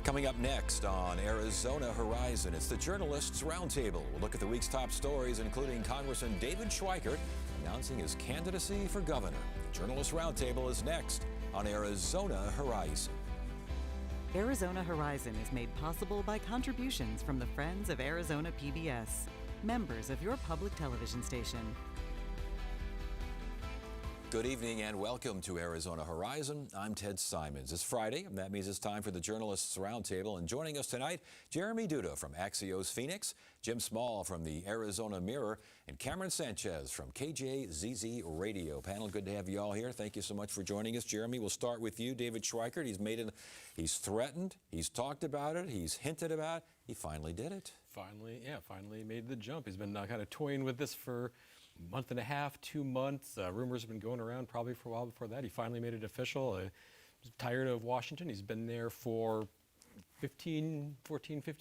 Coming up next on Arizona Horizon, it's the Journalists Roundtable. We'll look at the week's top stories, including Congressman David Schweikert announcing his candidacy for governor. The Journalists Roundtable is next on Arizona Horizon. Arizona Horizon is made possible by contributions from the Friends of Arizona PBS, members of your public television station. Good evening and welcome to Arizona Horizon. I'm Ted Simons. It's Friday, and that means it's time for the Journalists Roundtable. And joining us tonight, Jeremy Duda from Axios Phoenix, Jim Small from the Arizona Mirror, and Cameron Sanchez from KJZZ Radio. Panel, good to have you all here. Thank you so much for joining us. Jeremy, we'll start with you. David Schweikert, he's threatened, he's talked about it, he's hinted about it. He finally did it. Finally made the jump. He's been kind of toying with this for month and a half, 2 months. Rumors have been going around probably for a while before that. He finally made it official. He's tired of Washington. He's been there for 15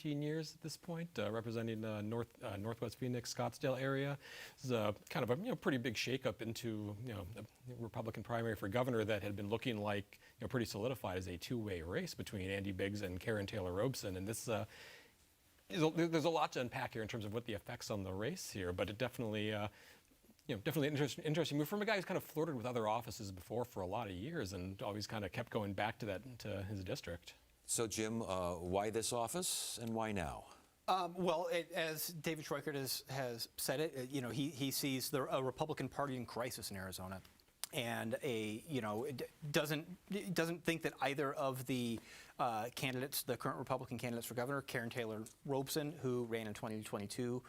years at this point, representing Northwest Phoenix, Scottsdale area. This is kind of a pretty big shakeup into the Republican primary for governor that had been looking like pretty solidified as a two-way race between Andy Biggs and Karen Taylor Robson. And this there's a lot to unpack here in terms of what the effects on the race here, but it definitely. Definitely an interesting move from a guy who's kind of flirted with other offices before for a lot of years and always kind of kept going back to his district. So, Jim, why this office and why now? As David Schweikert has said it, he sees a Republican Party in crisis in Arizona, and doesn't think that either of the candidates, the current Republican candidates for governor, Karen Taylor Robson, who ran in 2022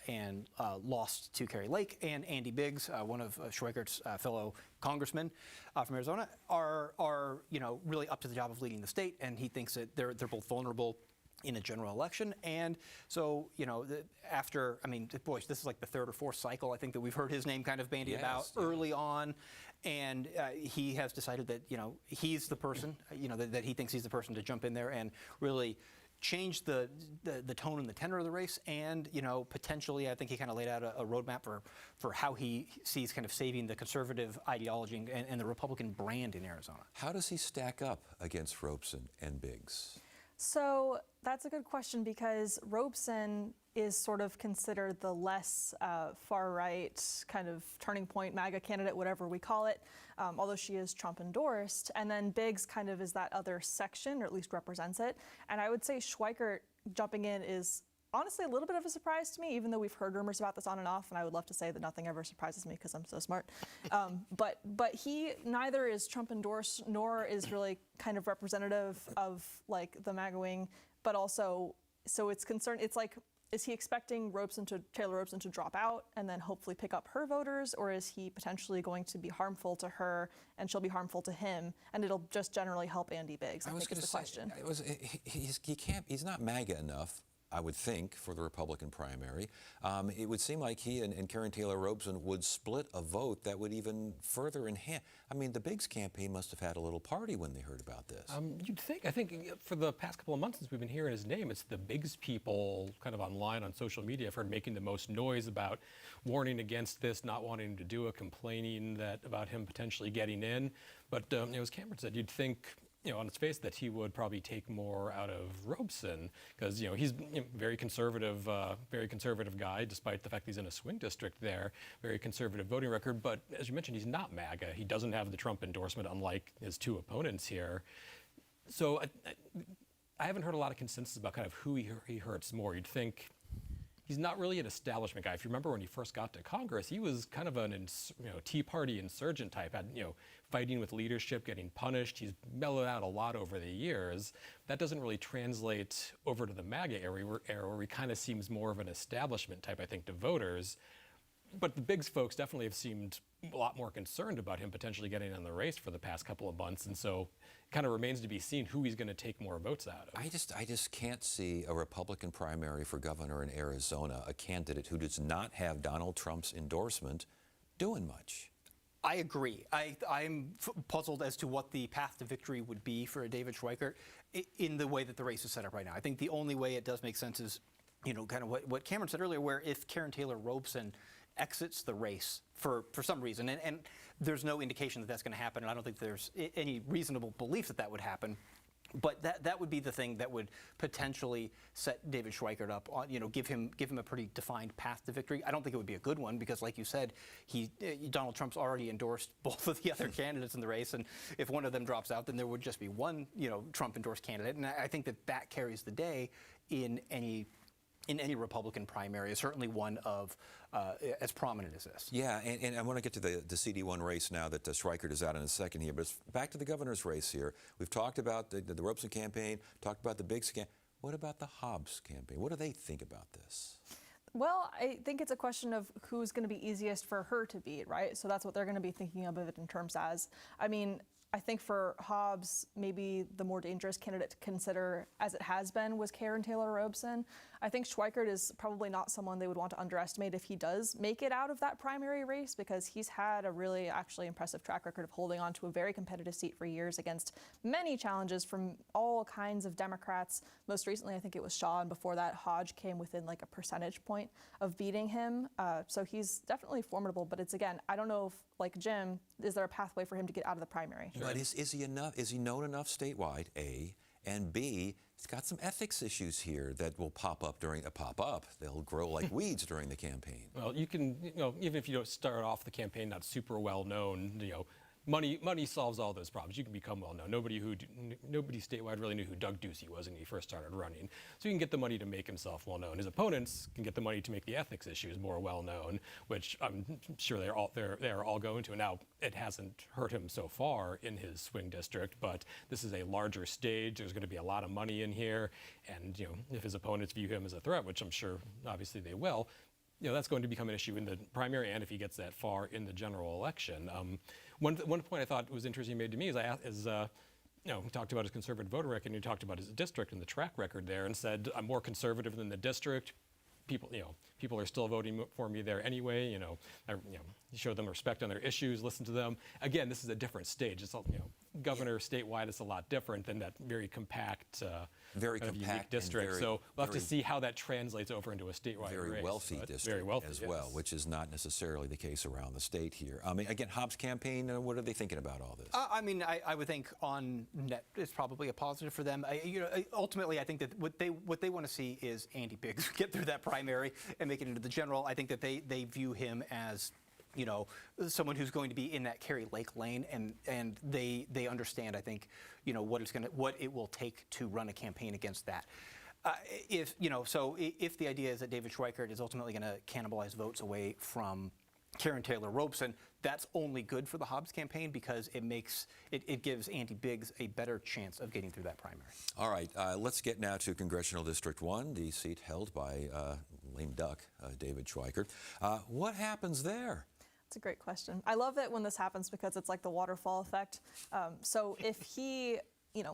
and lost to Kari Lake, and Andy Biggs, one of Schweikert's fellow congressmen from Arizona, are really up to the job of leading the state, and he thinks that they're both vulnerable in a general election. And so, this is like the third or fourth cycle, I think, that we've heard his name kind of bandied about early on. And he has decided that, he's the person, that he thinks he's the person to jump in there and really change the tone and the tenor of the race. And, potentially, I think he kind of laid out a roadmap for how he sees kind of saving the conservative ideology and the Republican brand in Arizona. How does he stack up against Robson and Biggs? So that's a good question, because Robson is sort of considered the less far-right kind of turning point MAGA candidate, whatever we call it, although she is Trump endorsed. And then Biggs kind of is that other section, or at least represents it. And I would say Schweikert jumping in is honestly a little bit of a surprise to me, even though we've heard rumors about this on and off, and I would love to say that nothing ever surprises me because I'm so smart. But he neither is Trump endorsed nor is really kind of representative of like the MAGA wing, but also, so it's concerned, it's like, is he expecting Taylor Robson to drop out and then hopefully pick up her voters, or is he potentially going to be harmful to her and she'll be harmful to him, and it'll just generally help Andy Biggs? I think is the question. He's not MAGA enough, I would think, for the Republican primary. It would seem like he and Karen Taylor Robson would split a vote that would even further enhance. I mean, the Biggs campaign must have had a little party when they heard about this. You'd think. I think for the past couple of months since we've been hearing his name, it's the Biggs people kind of online on social media have heard making the most noise about warning against this, not wanting to do it, complaining about him potentially getting in. But as Cameron said, you'd think, on its face, that he would probably take more out of Robson, because he's very conservative guy, despite the fact that he's in a swing district there, very conservative voting record. But as you mentioned, he's not MAGA. He doesn't have the Trump endorsement, unlike his two opponents here. So I haven't heard a lot of consensus about kind of who he hurts more. You'd think he's not really an establishment guy. If you remember when he first got to Congress, he was kind of an Tea Party insurgent type, had fighting with leadership, getting punished. He's mellowed out a lot over the years. That doesn't really translate over to the MAGA era where he kind of seems more of an establishment type, I think, to voters. But the Biggs folks definitely have seemed a lot more concerned about him potentially getting in the race for the past couple of months, and so it kind of remains to be seen who he's going to take more votes out of. I just can't see a Republican primary for governor in Arizona, a candidate who does not have Donald Trump's endorsement, doing much. I agree. I'm puzzled as to what the path to victory would be for David Schweikert in the way that the race is set up right now. I think the only way it does make sense is, kind of what Cameron said earlier, where if Karen Taylor Robson exits the race for some reason, and there's no indication that that's going to happen, and I don't think there's any reasonable belief that that would happen, But that would be the thing that would potentially set David Schweikert up on, give him a pretty defined path to victory. I don't think it would be a good one because, like you said, Donald Trump's already endorsed both of the other candidates in the race, and if one of them drops out, then there would just be one, Trump-endorsed candidate, and I think that carries the day in any Republican primary, certainly one of as prominent as this. Yeah, and I want to get to the CD1 race now that Schweikert is out in a second here, but back to the governor's race here. We've talked about the Robeson campaign, talked about the Biggs campaign. What about the Hobbs campaign? What do they think about this? Well, I think it's a question of who's going to be easiest for her to beat, right? So that's what they're going to be thinking of it in terms as. I mean, I think for Hobbs, maybe the more dangerous candidate to consider, as it has been, was Karen Taylor Robeson. I think Schweikert is probably not someone they would want to underestimate if he does make it out of that primary race, because he's had a really actually impressive track record of holding on to a very competitive seat for years against many challenges from all kinds of Democrats. Most recently, I think it was Shaw, and before that, Hodge came within like a percentage point of beating him. So he's definitely formidable, but it's, again, I don't know if, like Jim, is there a pathway for him to get out of the primary? But is he enough? Is he known enough statewide? A, and B, he's got some ethics issues here that will pop up. They'll grow like weeds during the campaign. Well, you can, even if you don't start off the campaign not super well known, money solves all those problems. You can become well known. Nobody statewide really knew who Doug Ducey was when he first started running. So you can get the money to make himself well known. His opponents can get the money to make the ethics issues more well known, which I'm sure they're all going to. And now it hasn't hurt him so far in his swing district, but this is a larger stage. There's going to be a lot of money in here, and if his opponents view him as a threat, which I'm sure obviously they will, that's going to become an issue in the primary and if he gets that far in the general election. One point I thought was interesting made to me is he talked about his conservative voter record, and he talked about his district and the track record there, and said, I'm more conservative than the district. People are still voting for me there anyway. Show them respect on their issues, listen to them. Again, this is a different stage. It's governor statewide is a lot different than that very compact, unique district. So we'll have to see how that translates over into a statewide very race. Wealthy district very wealthy, as well, which is not necessarily the case around the state here. I mean, again, Hobbs campaign. What are they thinking about all this? I would think on net it's probably a positive for them. Ultimately, I think that what they want to see is Andy Biggs get through that primary and make it into the general. I think that they view him as someone who's going to be in that Kerry Lake lane, and they understand, I think, what it will take to run a campaign against that. If the idea is that David Schweikert is ultimately going to cannibalize votes away from Karen Taylor Robeson, that's only good for the Hobbs campaign because it gives Andy Biggs a better chance of getting through that primary. All right, let's get now to Congressional District 1, the seat held by lame duck David Schweikert. What happens there? That's a great question. I love it when this happens because it's like the waterfall effect. So if he,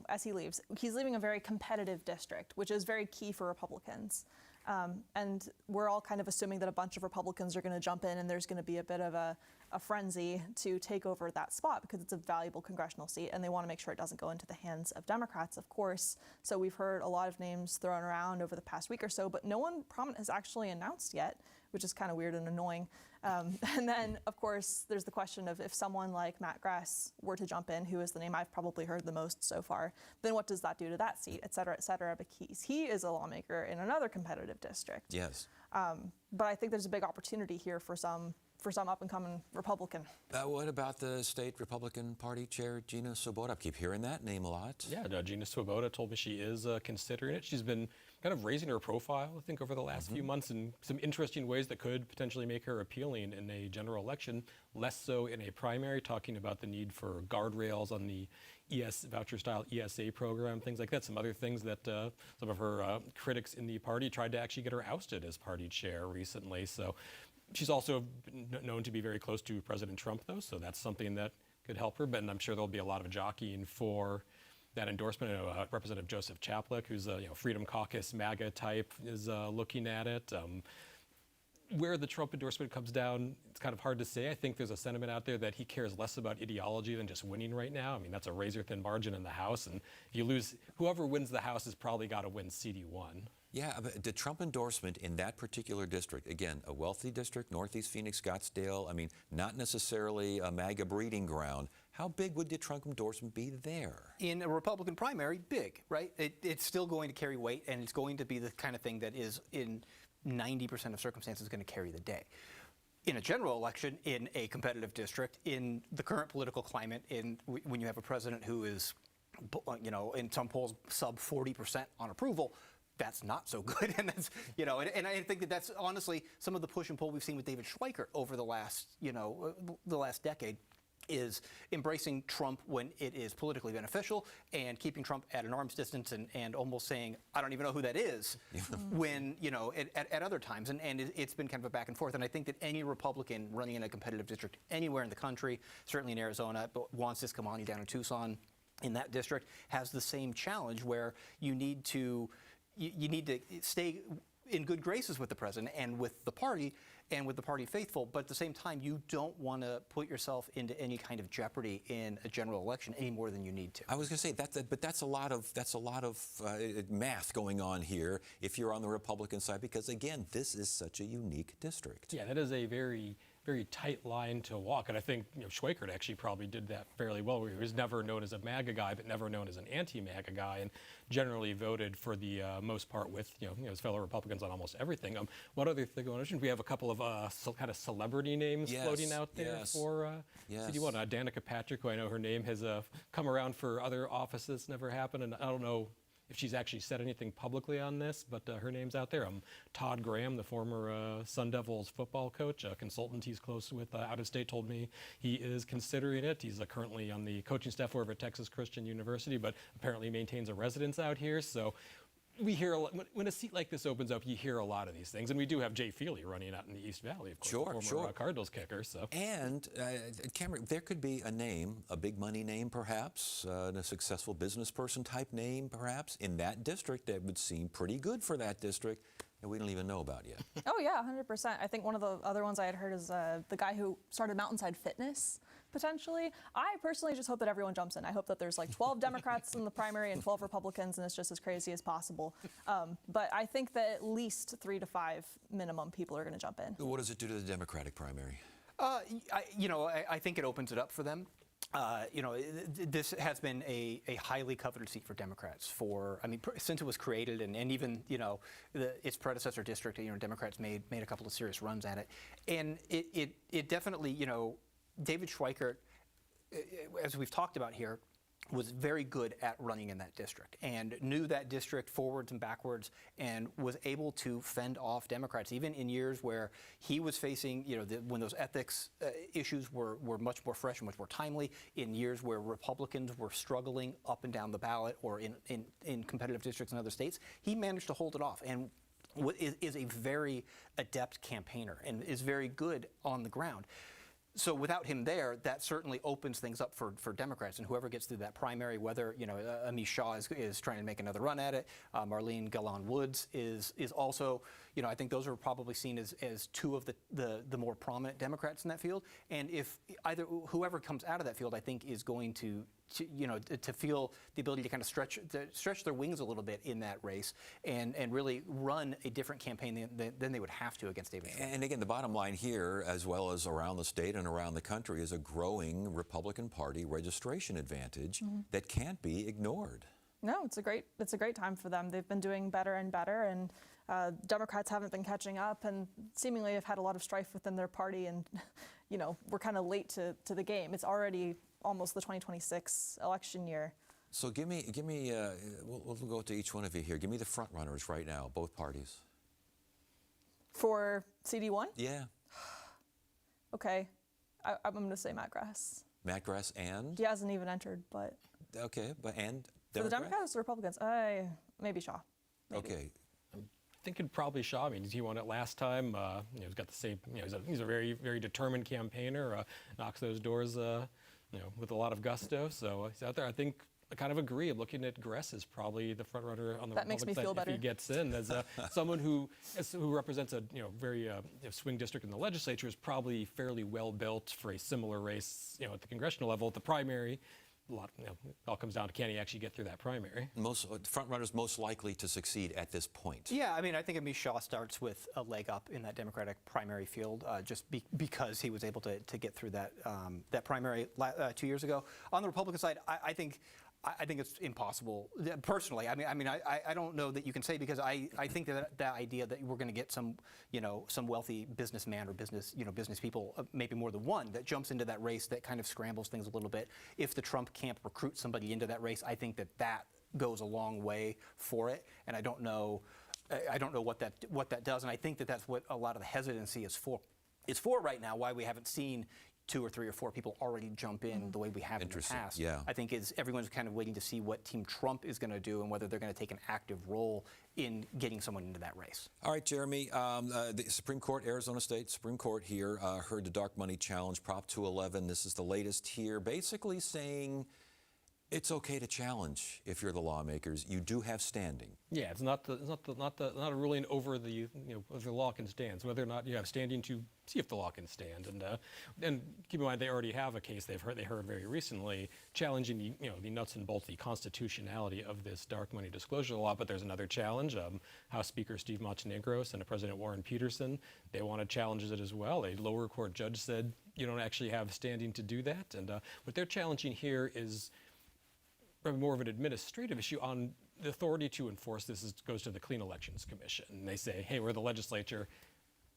as he leaves, he's leaving a very competitive district, which is very key for Republicans. And we're all kind of assuming that a bunch of Republicans are going to jump in and there's going to be a bit of a frenzy to take over that spot because it's a valuable congressional seat and they want to make sure it doesn't go into the hands of Democrats, of course. So we've heard a lot of names thrown around over the past week or so, but no one prominent has actually announced yet, which is kind of weird and annoying. And then, of course, there's the question of if someone like Matt Grass were to jump in, who is the name I've probably heard the most so far, then what does that do to that seat, et cetera, because he is a lawmaker in another competitive district. Yes. But I think there's a big opportunity here for some up-and-coming Republican. What about the state Republican Party chair, Gina Swoboda? I keep hearing that name a lot. Yeah, Gina Swoboda told me she is considering it. She's been kind of raising her profile, I think, over the last few months in some interesting ways that could potentially make her appealing in a general election, less so in a primary, talking about the need for guardrails on the voucher-style ESA program, things like that, some other things that some of her critics in the party tried to actually get her ousted as party chair recently. So she's also known to be very close to President Trump, though, so that's something that could help her. But I'm sure there'll be a lot of jockeying for that endorsement. I know Representative Joseph Chaplik, who's a Freedom Caucus MAGA type, is looking at it. Where the Trump endorsement comes down, it's kind of hard to say. I think there's a sentiment out there that he cares less about ideology than just winning right now. I mean, that's a razor-thin margin in the House, and if you lose, whoever wins the House has probably got to win CD1. Yeah, but the Trump endorsement in that particular district, again, a wealthy district, Northeast Phoenix, Scottsdale, I mean, not necessarily a MAGA breeding ground. how big would the Trump endorsement be there? In a Republican primary, big, right? It's still going to carry weight, and it's going to be the kind of thing that is, in 90% of circumstances, going to carry the day. In a general election, in a competitive district, in the current political climate, when you have a president who is, in some polls, sub 40% on approval, that's not so good. And that's, and I think that's honestly some of the push and pull we've seen with David Schweiker over the last decade, is embracing Trump when it is politically beneficial and keeping Trump at an arm's distance and almost saying, I don't even know who that is, when, at other times. And it's been kind of a back and forth. And I think that any Republican running in a competitive district anywhere in the country, certainly in Arizona, but Juan Ciscomani down in Tucson, in that district, has the same challenge where you need to stay in good graces with the president and with the party faithful, but at the same time, you don't want to put yourself into any kind of jeopardy in a general election any more than you need to. I was going to say but that's a lot of math going on here if you're on the Republican side, because again, this is such a unique district. Yeah, that is a very, very tight line to walk, and I think Schweikert actually probably did that fairly well. He was never known as a MAGA guy, but never known as an anti-MAGA guy, and generally voted for the most part with his fellow Republicans on almost everything. What other thing going on? We have a couple of kind of celebrity names floating out there for CD1. Danica Patrick, who I know her name has come around for other offices, never happened, and I don't know if she's actually said anything publicly on this, but her name's out there. Todd Graham, the former Sun Devils football coach, a consultant he's close with out of state, told me he is considering it. He's currently on the coaching staff over at Texas Christian University, but apparently maintains a residence out here. So we hear a lot, when a seat like this opens up, you hear a lot of these things, and we do have Jay Feely running out in the East Valley, of course, former Cardinals kicker. So, and Cameron, there could be a name, a big money name, perhaps, a successful business person type name, perhaps, in that district that would seem pretty good for that district that we don't even know about yet. Oh yeah, 100%. I think one of the other ones I had heard is the guy who started Mountainside Fitness, potentially. I personally just hope that everyone jumps in. I hope that there's like 12 Democrats in the primary and 12 Republicans, and it's just as crazy as possible. But I think that at least 3 to 5 minimum people are going to jump in. What does it do to the Democratic primary? I think it opens it up for them. This has been a highly coveted seat for Democrats since it was created, and even its predecessor district. Democrats made a couple of serious runs at it, and it definitely David Schweikert, as we've talked about here, was very good at running in that district and knew that district forwards and backwards, and was able to fend off Democrats even in years where he was facing, when those ethics issues were much more fresh and much more timely, in years where Republicans were struggling up and down the ballot or in competitive districts in other states. He managed to hold it off and is a very adept campaigner and is very good on the ground. So without him there, that certainly opens things up for Democrats, and whoever gets through that primary, whether Amish Shah is trying to make another run at it, Marlene Gallon Woods is also, I think those are probably seen as two of the more prominent Democrats in that field. And if whoever comes out of that field, I think, is going to feel the ability to kind of stretch their wings a little bit in that race and really run a different campaign than they would have to against David Trump. And again, the bottom line here, as well as around the state and around the country, is a growing Republican Party registration advantage that can't be ignored. No, it's a great time for them. They've been doing better and better, and Democrats haven't been catching up, and seemingly have had a lot of strife within their party, and we're kind of late to the game. It's already almost the 2026 election year. So give me. We'll go to each one of you here. Give me the front runners right now, both parties. For CD1? Yeah. Okay, I'm going to say Matt Grass. Matt Grass and? He hasn't even entered, but. Okay, but and? For the Democrats or Republicans? Maybe Shaw. Maybe. Okay. Thinking probably Shaw. I mean, he won it last time. He's got the same. He's a very, very determined campaigner. Knocks those doors, with a lot of gusto. So he's out there. I think I kind of agree. I'm looking at Gress as probably the front runner on the That makes me feel better. If he gets in, as someone who represents a very swing district in the legislature, is probably fairly well built for a similar race. At the congressional level, at the primary. it all comes down to can he actually get through that primary. Most front runners most likely to succeed at this point. Yeah, I mean, I think Amish Shah starts with a leg up in that Democratic primary field, just because he was able to get through that that primary 2 years ago. On the Republican side, I think it's impossible. Personally, I don't know that you can say, because I think that idea that we're going to get some wealthy businessman or business people, maybe more than one, that jumps into that race, that kind of scrambles things a little bit. If the Trump camp recruits somebody into that race, I think that goes a long way for it. And I don't know what that does. And I think that's what a lot of the hesitancy is for. It's for right now. Why we haven't seen 2 or 3 or 4 people already jump in the way we have in the past. Yeah. I think everyone's kind of waiting to see what Team Trump is going to do and whether they're going to take an active role in getting someone into that race. All right, Jeremy, the Supreme Court, Arizona State Supreme Court here, heard the dark money challenge, Prop 211. This is the latest here, basically saying it's okay to challenge if you're the lawmakers. You do have standing. Yeah, it's not a ruling over the if the law can stand. It's whether or not you have standing to see if the law can stand. And keep in mind they already have a case they heard very recently challenging the nuts and bolts, the constitutionality of this dark money disclosure law. But there's another challenge. House Speaker Steve Montenegro, Senate President Warren Peterson, they want to challenge it as well. A lower court judge said you don't actually have standing to do that. And what they're challenging here is more of an administrative issue on the authority to enforce this goes to the Clean Elections Commission. And they say, hey, we're the legislature.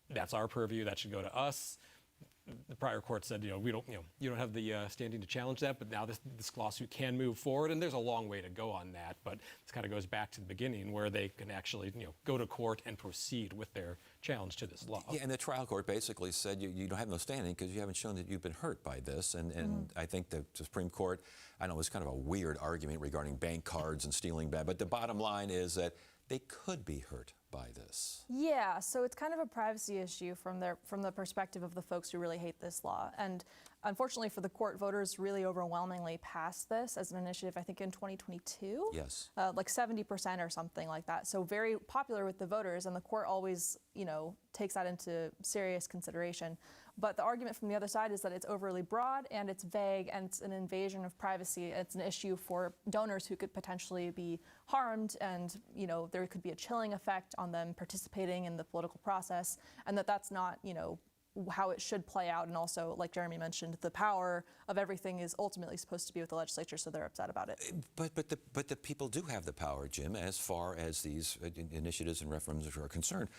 That's our purview. That should go to us. The prior court said, we don't, you don't have the standing to challenge that. But now this lawsuit can move forward, and there's a long way to go on that. But this kind of goes back to the beginning, where they can actually, go to court and proceed with their challenge to this law. Yeah, and the trial court basically said you don't have no standing because you haven't shown that you've been hurt by this. And I think the Supreme Court, I know it was kind of a weird argument regarding bank cards and stealing bad, but the bottom line is that they could be hurt by this. Yeah, so it's kind of a privacy issue from the perspective of the folks who really hate this law. And unfortunately for the court, voters really overwhelmingly passed this as an initiative, I think in 2022. Yes. Like 70% or something like that. So very popular with the voters, and the court always, takes that into serious consideration. But the argument from the other side is that it's overly broad and it's vague and it's an invasion of privacy. It's an issue for donors who could potentially be harmed, and there could be a chilling effect on them participating in the political process, and that's not how it should play out. And also, like Jeremy mentioned, the power of everything is ultimately supposed to be with the legislature, so they're upset about it. But the people do have the power, Jim, as far as these initiatives and referendums are concerned.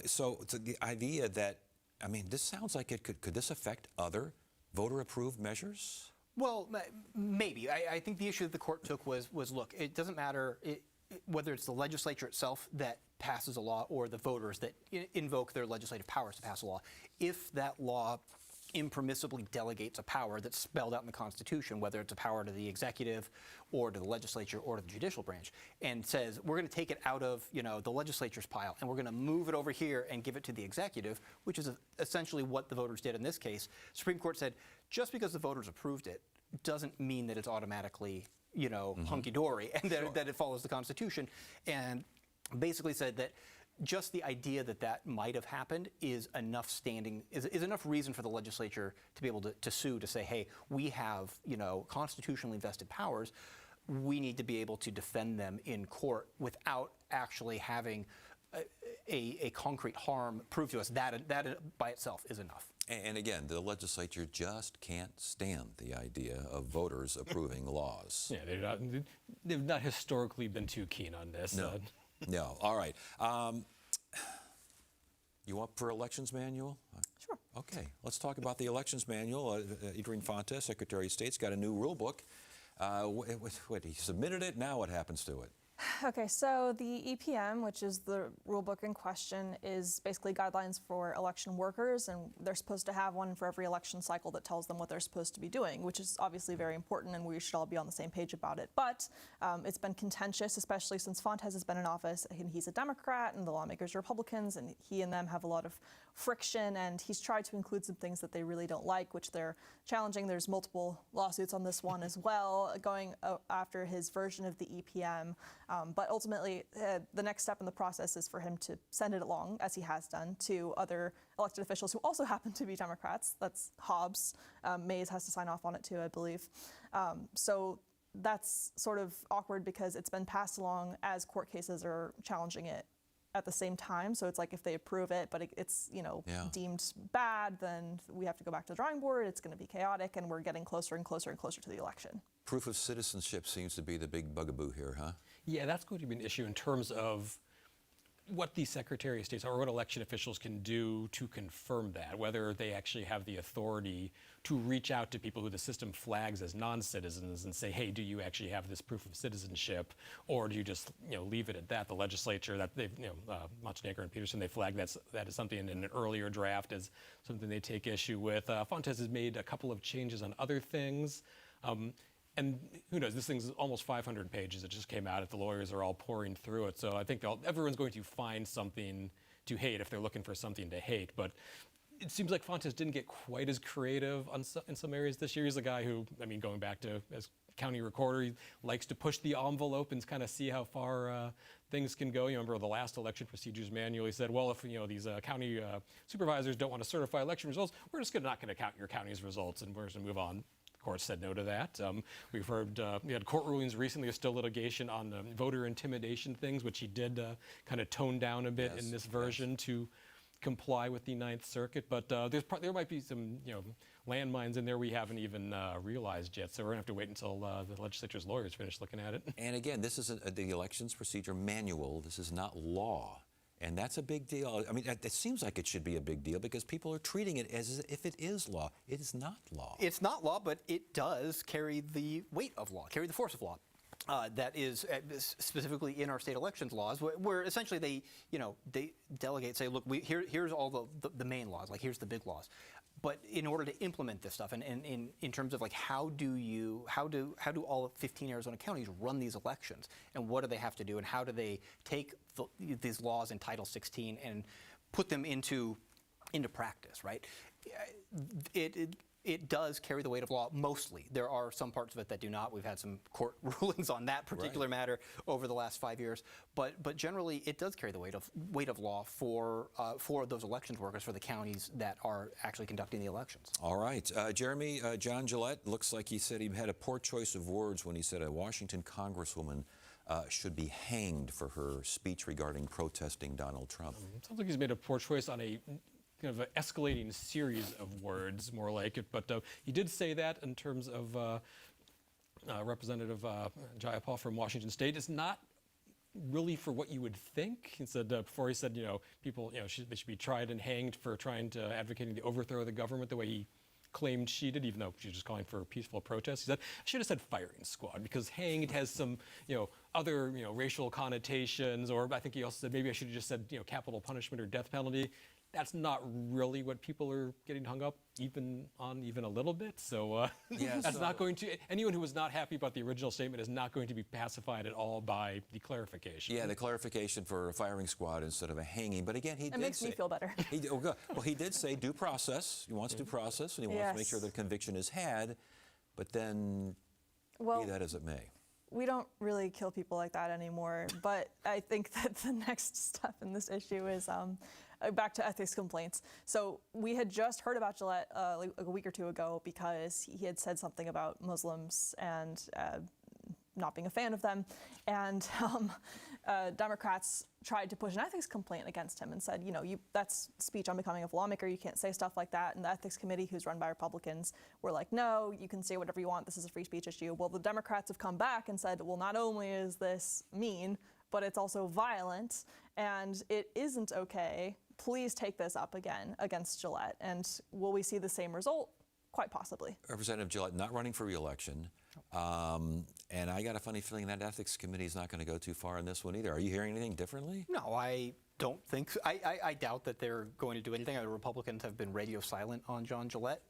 So the idea that, this sounds like could this affect other voter-approved measures? Well, maybe. I think the issue that the court took was look, it doesn't matter whether it's the legislature itself that passes a law or the voters that invoke their legislative powers to pass a law. If that law impermissibly delegates a power that's spelled out in the Constitution, whether it's a power to the executive or to the legislature or to the judicial branch, and says we're going to take it out of the legislature's pile and we're going to move it over here and give it to the executive, which is essentially what the voters did in this case. Supreme Court said just because the voters approved it doesn't mean that it's automatically hunky-dory and that it follows the Constitution, and basically said that just the idea that might have happened is enough is enough reason for the legislature to be able to sue, to say, hey, we have constitutionally vested powers. We need to be able to defend them in court without actually having a concrete harm proved to us. That by itself is enough. And again, the legislature just can't stand the idea of voters approving laws. Yeah, they've not historically been too keen on this. No. No. All right. You up for elections manual? Sure. Okay. Let's talk about the elections manual. Adrian Fontes, Secretary of State's got a new rule book. He submitted it. Now what happens to it? Okay, so the EPM, which is the rule book in question, is basically guidelines for election workers, and they're supposed to have one for every election cycle that tells them what they're supposed to be doing, which is obviously very important, and we should all be on the same page about it. But it's been contentious, especially since Fontes has been in office, and he's a Democrat, and the lawmakers are Republicans, and he and them have a lot of friction, and he's tried to include some things that they really don't like, which they're challenging. There's multiple lawsuits on this one as well, going after his version of the EPM. But ultimately, the next step in the process is for him to send it along, as he has done, to other elected officials who also happen to be Democrats. That's Hobbs. Mays has to sign off on it too, I believe. So that's sort of awkward because it's been passed along as court cases are challenging it at the same time. So it's like if they approve it, but it's deemed bad, then we have to go back to the drawing board. It's going to be chaotic, and we're getting closer and closer and closer to the election. Proof of citizenship seems to be the big bugaboo here, huh? Yeah, that's going to be an issue in terms of what the Secretary of State or what election officials can do to confirm that, whether they actually have the authority to reach out to people who the system flags as non-citizens and say, hey, do you actually have this proof of citizenship, or do you just leave it at that? The legislature, that they've, Montenegro and Peterson, they flagged that as something in an earlier draft as something they take issue with. Fontes has made a couple of changes on other things. And who knows, this thing's almost 500 pages. It just came out. The lawyers are all pouring through it. So I think everyone's going to find something to hate if they're looking for something to hate. But it seems like Fontes didn't get quite as creative in some areas this year. He's a guy who, going back to as county recorder, he likes to push the envelope and kind of see how far things can go. You remember the last election procedures manual, he said, well, if these county supervisors don't want to certify election results, we're just not going to count your county's results, and we're just going to move on. Court said no to that. We've heard, we had court rulings recently, there's still litigation on voter intimidation things, which he did kind of tone down a bit in this version to comply with the Ninth Circuit. But there might be some landmines in there we haven't even realized yet. So we're going to have to wait until the legislature's lawyers finish looking at it. And again, this is the elections procedure manual. This is not law. And that's a big deal. It seems like it should be a big deal because people are treating it as if it is law. It is not law. It's not law, but it does carry the weight of law, carry the force of law. That is specifically in our state elections laws, where essentially they delegate, say, look, here's all the main laws, like here's the big laws. But in order to implement this stuff, and in terms of like how do all 15 Arizona counties run these elections, and what do they have to do, and how do they take these laws in Title 16 and put them into practice, right? It does carry the weight of law mostly. There are some parts of it that do not. We've had some court rulings on that particular matter over the last 5 years. But generally, it does carry the weight of law for those elections workers, for the counties that are actually conducting the elections. All right. Jeremy, John Gillette, looks like he said he had a poor choice of words when he said a Washington congresswoman should be hanged for her speech regarding protesting Donald Trump. Sounds like he's made a poor choice on a kind of an escalating series of words, more like it. But he did say that in terms of Representative Jayapal from Washington State. It's not really for what you would think. He said before, he said, people, they should be tried and hanged for trying to advocating the overthrow of the government the way he claimed she did, even though she was just calling for a peaceful protest. He said, I should have said firing squad, because hanged has some, other, racial connotations. Or I think he also said maybe I should have just said, capital punishment or death penalty. That's not really what people are getting hung up even a little bit. So that's not going to, anyone who was not happy about the original statement is not going to be pacified at all by the clarification. Yeah, the clarification for a firing squad instead of a hanging. But again, It makes me feel better. He did say due process. He wants due process, and he wants to make sure that conviction is had. But then, be that as it may. We don't really kill people like that anymore. But I think that the next step in this issue is back to ethics complaints. So we had just heard about Gillette like a week or two ago because he had said something about Muslims and not being a fan of them. And Democrats tried to push an ethics complaint against him and said, that's speech on becoming a lawmaker. You can't say stuff like that. And the ethics committee, who's run by Republicans, were like, no, you can say whatever you want. This is a free speech issue. Well, the Democrats have come back and said, well, not only is this mean, but it's also violent, and it isn't okay. Please take this up again against Gillette. And will we see the same result? Quite possibly. Representative Gillette not running for re-election. And I got a funny feeling that ethics committee is not going to go too far in this one either. Are you hearing anything differently? No, I don't think so. I doubt that they're going to do anything. The Republicans have been radio silent on John Gillette.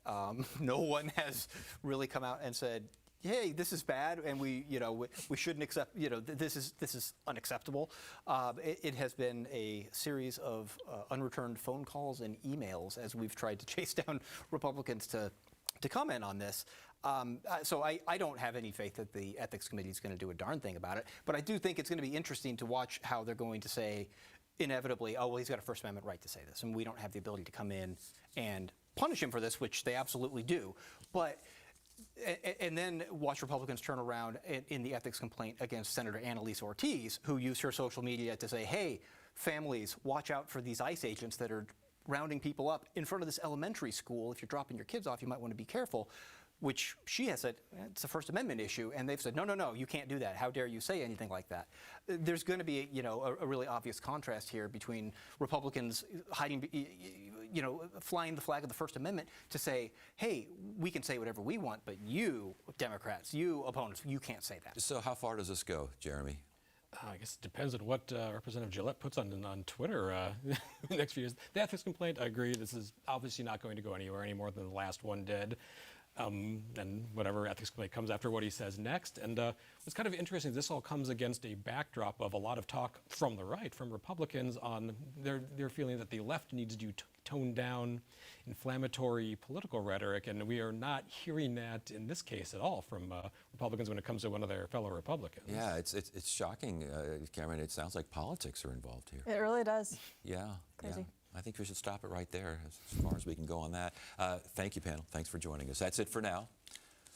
No one has really come out and said, hey, this is bad, and we shouldn't accept, this is unacceptable. It has been a series of unreturned phone calls and emails as we've tried to chase down Republicans to comment on this. So I don't have any faith that the Ethics Committee is going to do a darn thing about it, but I do think it's going to be interesting to watch how they're going to say, inevitably, oh, well, he's got a First Amendment right to say this, and we don't have the ability to come in and punish him for this, which they absolutely do. But and then watch Republicans turn around in the ethics complaint against Senator Annalise Ortiz, who used her social media to say, hey, families, watch out for these ICE agents that are rounding people up in front of this elementary school. If you're dropping your kids off, you might want to be careful, which she has said, it's a First Amendment issue, and they've said, no, you can't do that. How dare you say anything like that? There's going to be, a really obvious contrast here between Republicans hiding, flying the flag of the First Amendment to say, hey, we can say whatever we want, but you, Democrats, you opponents, you can't say that. So how far does this go, Jeremy? I guess it depends on what Representative Gillette puts on Twitter the next few years. The ethics complaint, I agree, this is obviously not going to go anywhere any more than the last one did. And whatever ethics complaint comes after what he says next. And what's kind of interesting, this all comes against a backdrop of a lot of talk from the right, from Republicans, on their feeling that the left needs to tone down inflammatory political rhetoric, and we are not hearing that in this case at all from Republicans when it comes to one of their fellow Republicans. Yeah, it's shocking, Cameron. It sounds like politics are involved here. It really does. Yeah. Crazy. Yeah. I think we should stop it right there as far as we can go on that. Thank you, panel. Thanks for joining us. That's it for now.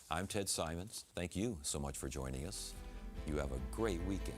I'm Ted Simons. Thank you so much for joining us. You have a great weekend.